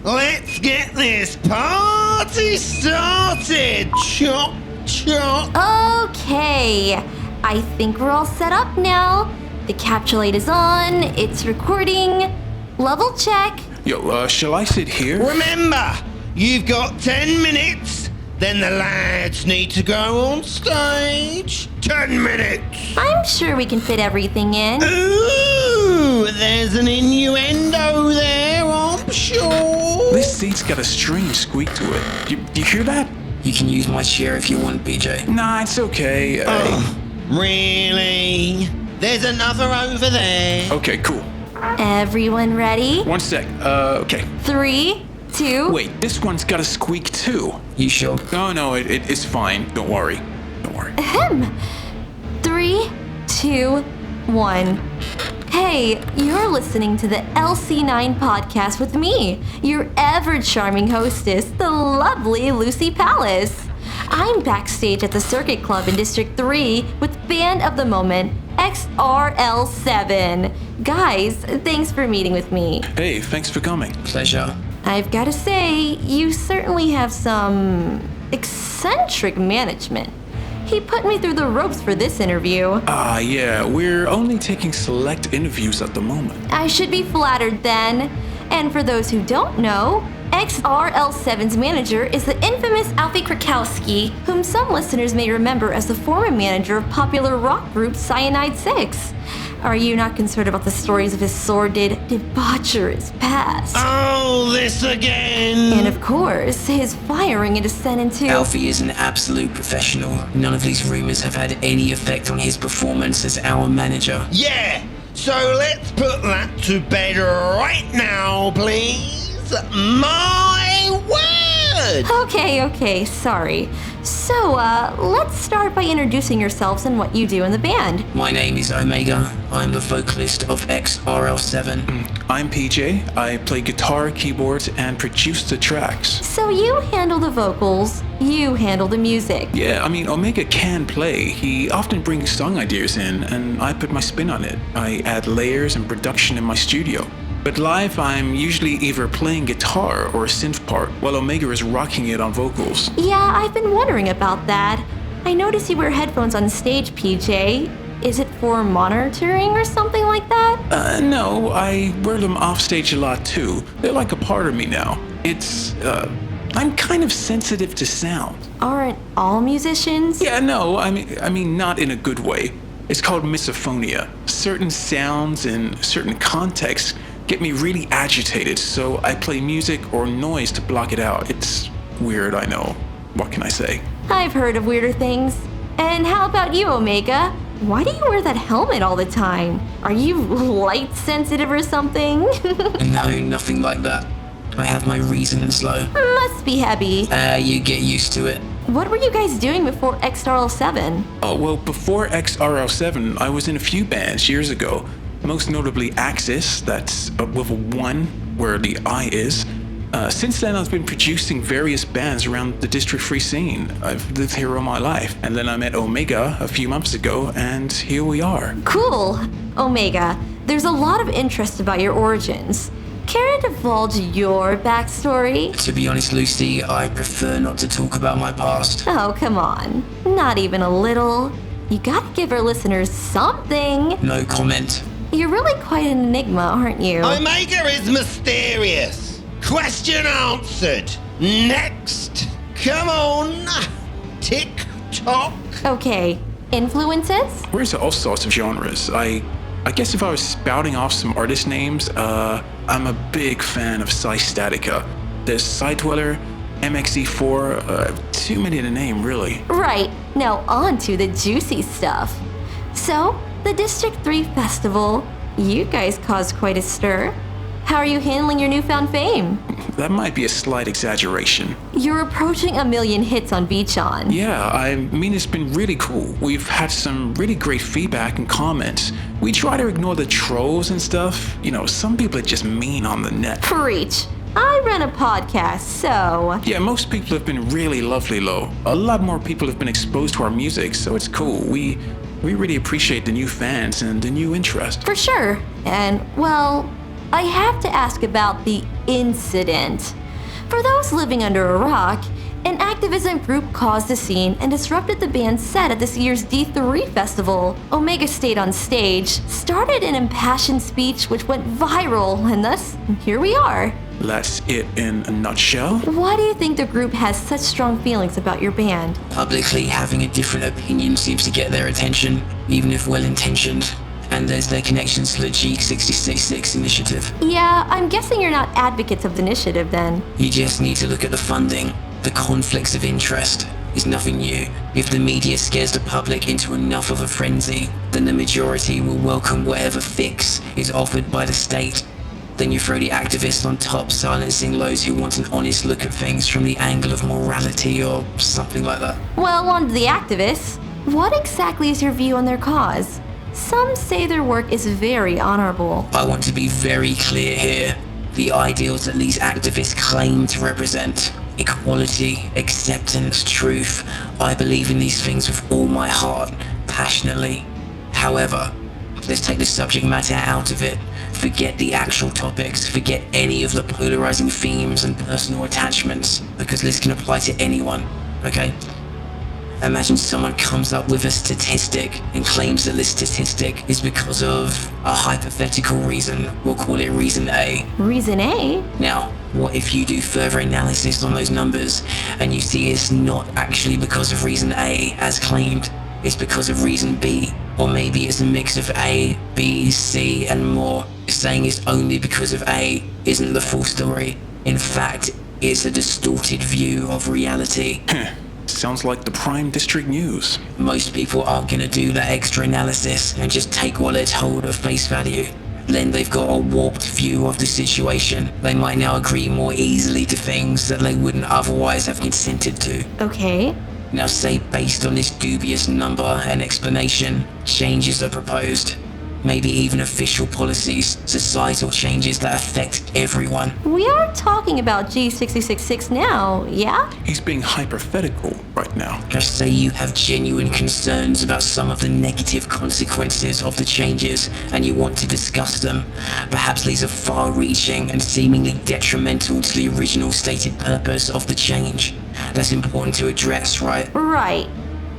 let's get this party started. Chop, chop. Okay, I think we're all set up now. The capture light is on, it's recording. Level check. Yo, shall I sit here? Remember, you've got 10 minutes. Then the lads need to go on stage. 10 minutes. I'm sure we can fit everything in. Ooh, there's an innuendo there, I'm sure. This seat's got a strange squeak to it. Do you hear that? You can use my chair if you want, BJ. Nah, it's okay. Really? There's another over there. Okay, cool. Everyone ready? 1 sec. Okay. 3, 2. Wait, this one's got a squeak too. You sure? No, it's fine. Don't worry. 3, 2, 1. Hey, you're listening to the LC9Podcast with me, your ever-charming hostess, the lovely Lucy Palace. I'm backstage at the Circuit Club in District 3 with band of the moment, X-RL7. Guys, thanks for meeting with me. Hey, thanks for coming. Pleasure. I've got to say, you certainly have some eccentric management. He put me through the ropes for this interview. Yeah, we're only taking select interviews at the moment. I should be flattered then. And for those who don't know, XRL7's manager is the infamous Alfie Krakowski, whom some listeners may remember as the former manager of popular rock group Cyanide 6. Are you not concerned about the stories of his sordid, debaucherous past? Oh, this again. And of course, his firing and descent into... Alfie is an absolute professional. None of these rumors have had any effect on his performance as our manager. Yeah, so let's put that to bed right now, please. My word! Okay, sorry. So, let's start by introducing yourselves and what you do in the band. My name is Omega. I'm the vocalist of XRL7. I'm PJ. I play guitar, keyboards, and produce the tracks. So you handle the vocals, you handle the music. Yeah, I mean, Omega can play. He often brings song ideas in, and I put my spin on it. I add layers and production in my studio. But live, I'm usually either playing guitar or a synth part, while Omega is rocking it on vocals. Yeah, I've been wondering about that. I notice you wear headphones on stage, PJ. Is it for monitoring or something like that? No, I wear them off stage a lot too. They're like a part of me now. I'm kind of sensitive to sound. Aren't all musicians? Yeah, no, I mean not in a good way. It's called misophonia. Certain sounds in certain contexts get me really agitated, so I play music or noise to block it out. It's weird, I know. What can I say? I've heard of weirder things. And how about you, Omega? Why do you wear that helmet all the time? Are you light sensitive or something? No, nothing like that. I have my reasons, though. Must be heavy. You get used to it. What were you guys doing before XRL7? Oh, well, before XRL7, I was in a few bands years ago. Most notably Axis, that's with a 1 where the I is. Since then, I've been producing various bands around the District 3 scene. I've lived here all my life. And then I met Omega a few months ago, and here we are. Cool. Omega, there's a lot of interest about your origins. Care to divulge your backstory? To be honest, Lucy, I prefer not to talk about my past. Oh, come on. Not even a little. You gotta give our listeners something. No comment. You're really quite an enigma, aren't you? Omega is mysterious. Question answered. Next. Come on. Tick tock. Okay. Influences? We're into all sorts of genres. I guess if I was spouting off some artist names, I'm a big fan of Psystatica. There's Sidedweller, MXE4, too many to name, really. Right. Now on to the juicy stuff. So, the District 3 Festival. You guys caused quite a stir. How are you handling your newfound fame? That might be a slight exaggeration. You're approaching 1 million hits on Beach On. Yeah, I mean, it's been really cool. We've had some really great feedback and comments. We try to ignore the trolls and stuff. You know, some people are just mean on the net. Preach. I run a podcast, so... Yeah, most people have been really lovely, though. A lot more people have been exposed to our music, so it's cool. We really appreciate the new fans and the new interest. For sure. And, well, I have to ask about the incident. For those living under a rock, an activism group caused a scene and disrupted the band's set at this year's D3 festival. Omega stayed on stage, started an impassioned speech which went viral, and thus, here we are. That's it in a nutshell. Why do you think the group has such strong feelings about your band? Publicly having a different opinion seems to get their attention, even if well-intentioned. And there's their connections to the G66 initiative. Yeah, I'm guessing you're not advocates of the initiative then. You just need to look at the funding. The conflicts of interest is nothing new. If the media scares the public into enough of a frenzy, then the majority will welcome whatever fix is offered by the state. Then you throw the activists on top, silencing those who want an honest look at things from the angle of morality or something like that. Well, on to the activists. What exactly is your view on their cause? Some say their work is very honorable. I want to be very clear here. The ideals that these activists claim to represent, equality, acceptance, truth, I believe in these things with all my heart, passionately. However, let's take the subject matter out of it. Forget the actual topics, forget any of the polarizing themes and personal attachments, because this can apply to anyone, okay? Imagine someone comes up with a statistic and claims that this statistic is because of a hypothetical reason. We'll call it reason A. Reason A? Now, what if you do further analysis on those numbers and you see it's not actually because of reason A as claimed, it's because of reason B? Or maybe it's a mix of A, B, C, and more. Saying it's only because of A isn't the full story. In fact, it's a distorted view of reality. Sounds like the Prime District News. Most people aren't gonna do that extra analysis and just take what they're told at face value. Then they've got a warped view of the situation. They might now agree more easily to things that they wouldn't otherwise have consented to. Okay. Now say based on this dubious number and explanation, changes are proposed. Maybe even official policies, societal changes that affect everyone. We are talking about G66 now, yeah? He's being hypothetical right now. Just say you have genuine concerns about some of the negative consequences of the changes and you want to discuss them. Perhaps these are far-reaching and seemingly detrimental to the original stated purpose of the change. That's important to address, right? Right.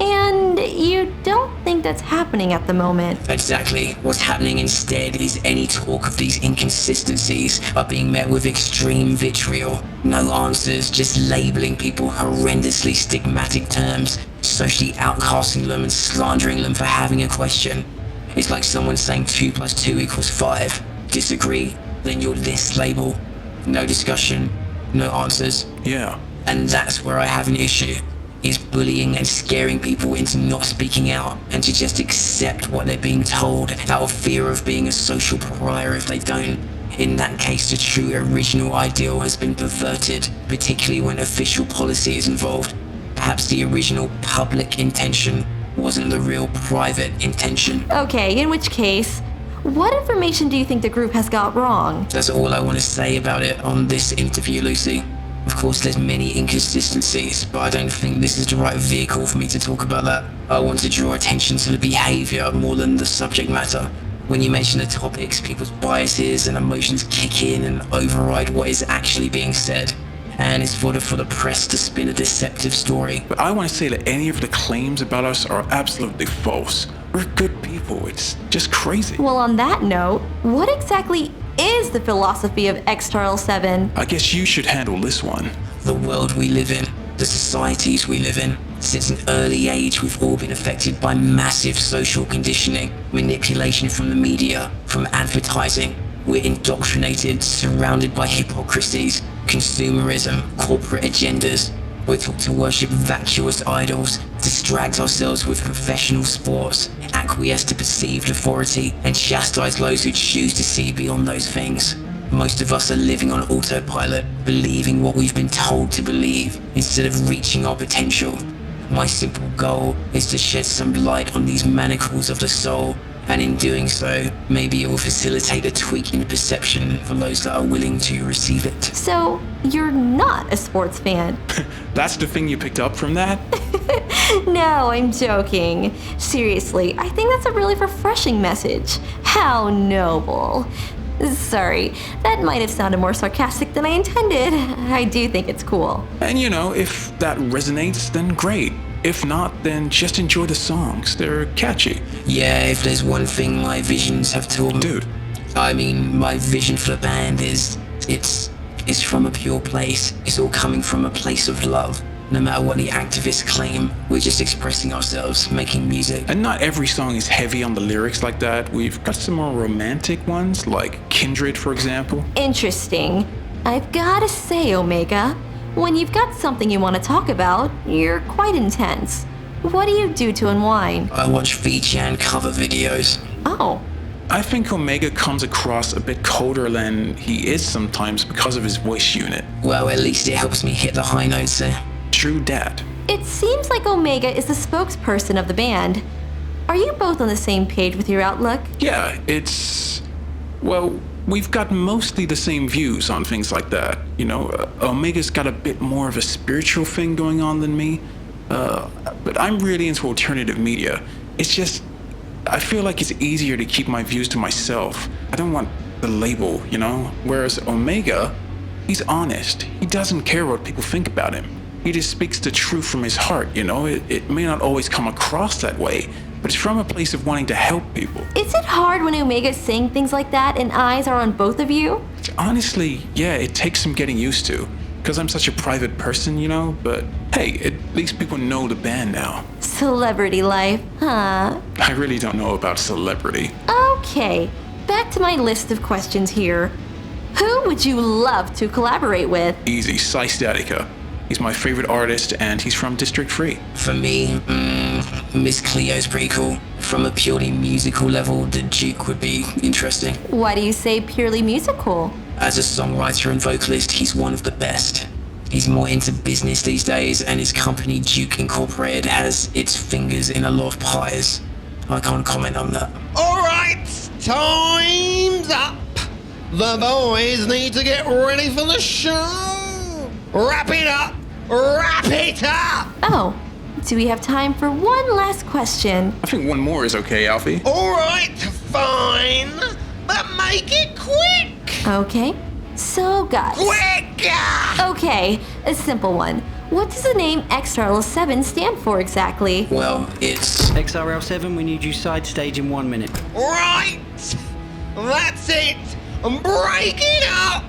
And you don't think that's happening at the moment? Exactly. What's happening instead is any talk of these inconsistencies are being met with extreme vitriol. No answers, just labeling people horrendously stigmatic terms, socially outcasting them and slandering them for having a question. It's like someone saying 2 + 2 = 5. Disagree? Then you're this label. No discussion, no answers. Yeah. And that's where I have an issue. Is bullying and scaring people into not speaking out and to just accept what they're being told out of fear of being a social pariah if they don't. In that case, the true original ideal has been perverted, particularly when official policy is involved. Perhaps the original public intention wasn't the real private intention. Okay, in which case, what information do you think the group has got wrong? That's all I want to say about it on this interview, Lucy. Of course, there's many inconsistencies, but I don't think this is the right vehicle for me to talk about that. I want to draw attention to the behavior more than the subject matter. When you mention the topics, people's biases and emotions kick in and override what is actually being said. And it's for the press to spin a deceptive story. But I want to say that any of the claims about us are absolutely false. We're good people. It's just crazy. Well, on that note, what exactly is the philosophy of X-RL7? I guess you should handle this one. The world we live in, the societies we live in. Since an early age, we've all been affected by massive social conditioning, manipulation from the media, from advertising. We're indoctrinated, surrounded by hypocrisies, consumerism, corporate agendas. We're taught to worship vacuous idols, distract ourselves with professional sports, acquiesce to perceived authority, and chastise those who choose to see beyond those things. Most of us are living on autopilot, believing what we've been told to believe, instead of reaching our potential. My simple goal is to shed some light on these manacles of the soul, and in doing so, maybe it will facilitate a tweak in perception for those that are willing to receive it. So, you're not a sports fan? That's the thing you picked up from that? No, I'm joking. Seriously, I think that's a really refreshing message. How noble. Sorry, that might have sounded more sarcastic than I intended. I do think it's cool. And if that resonates, then great. If not, then just enjoy the songs. They're catchy. Yeah, if there's one thing my visions have taught me. Dude. I mean, my vision for the band is, it's from a pure place. It's all coming from a place of love. No matter what the activists claim, we're just expressing ourselves, making music. And not every song is heavy on the lyrics like that. We've got some more romantic ones, like Kindred, for example. Interesting. I've gotta say, Omega, when you've got something you want to talk about, you're quite intense. What do you do to unwind? I watch V-Chan cover videos. Oh. I think Omega comes across a bit colder than he is sometimes because of his voice unit. Well, at least it helps me hit the high notes there. True dat. It seems like Omega is the spokesperson of the band. Are you both on the same page with your outlook? Yeah, we've got mostly the same views on things like that. Omega's got a bit more of a spiritual thing going on than me. But I'm really into alternative media. It's just, I feel like it's easier to keep my views to myself. I don't want the label, Whereas Omega, he's honest. He doesn't care what people think about him. He just speaks the truth from his heart, It may not always come across that way, but it's from a place of wanting to help people. Is it hard when Omega's saying things like that and eyes are on both of you? Honestly, yeah, it takes some getting used to. Because I'm such a private person, But hey, at least people know the band now. Celebrity life, huh? I really don't know about celebrity. Okay, back to my list of questions here. Who would you love to collaborate with? Easy, Cy Statica. He's my favorite artist, and he's from District 3. For me, Miss Cleo's pretty cool. From a purely musical level, the Duke would be interesting. Why do you say purely musical? As a songwriter and vocalist, he's one of the best. He's more into business these days, and his company Duke Incorporated has its fingers in a lot of pies. I can't comment on that. Alright, time's up. The boys need to get ready for the show. Wrap it up. Wrap it up. Oh, do we have time for one last question? I think one more is okay, Alfie. Alright, fine. But make it quick. Okay, so guys. Quicker. Okay, a simple one. What does the name X-RL7 stand for exactly? Well, it's... X-RL7, we need you side stage in 1 minute. Right. That's it. Break it up.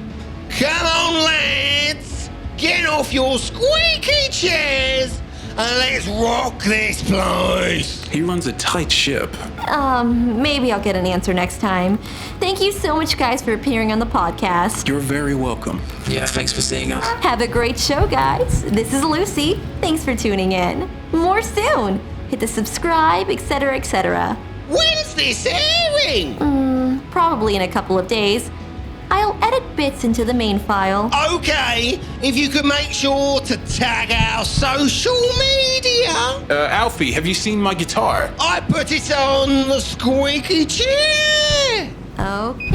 Come on, lads. Get off your squeaky chairs and let's rock this place. He runs a tight ship. Maybe I'll get an answer next time. Thank you so much, guys, for appearing on the podcast. You're very welcome. Yeah, thanks for seeing us. Have a great show, guys. This is Lucy. Thanks for tuning in. More soon. Hit the subscribe, etc., etc. When's this airing? Probably in a couple of days. I'll edit bits into the main file. Okay, if you could make sure to tag our social media. Alfie, have you seen my guitar? I put it on the squeaky chair. Okay.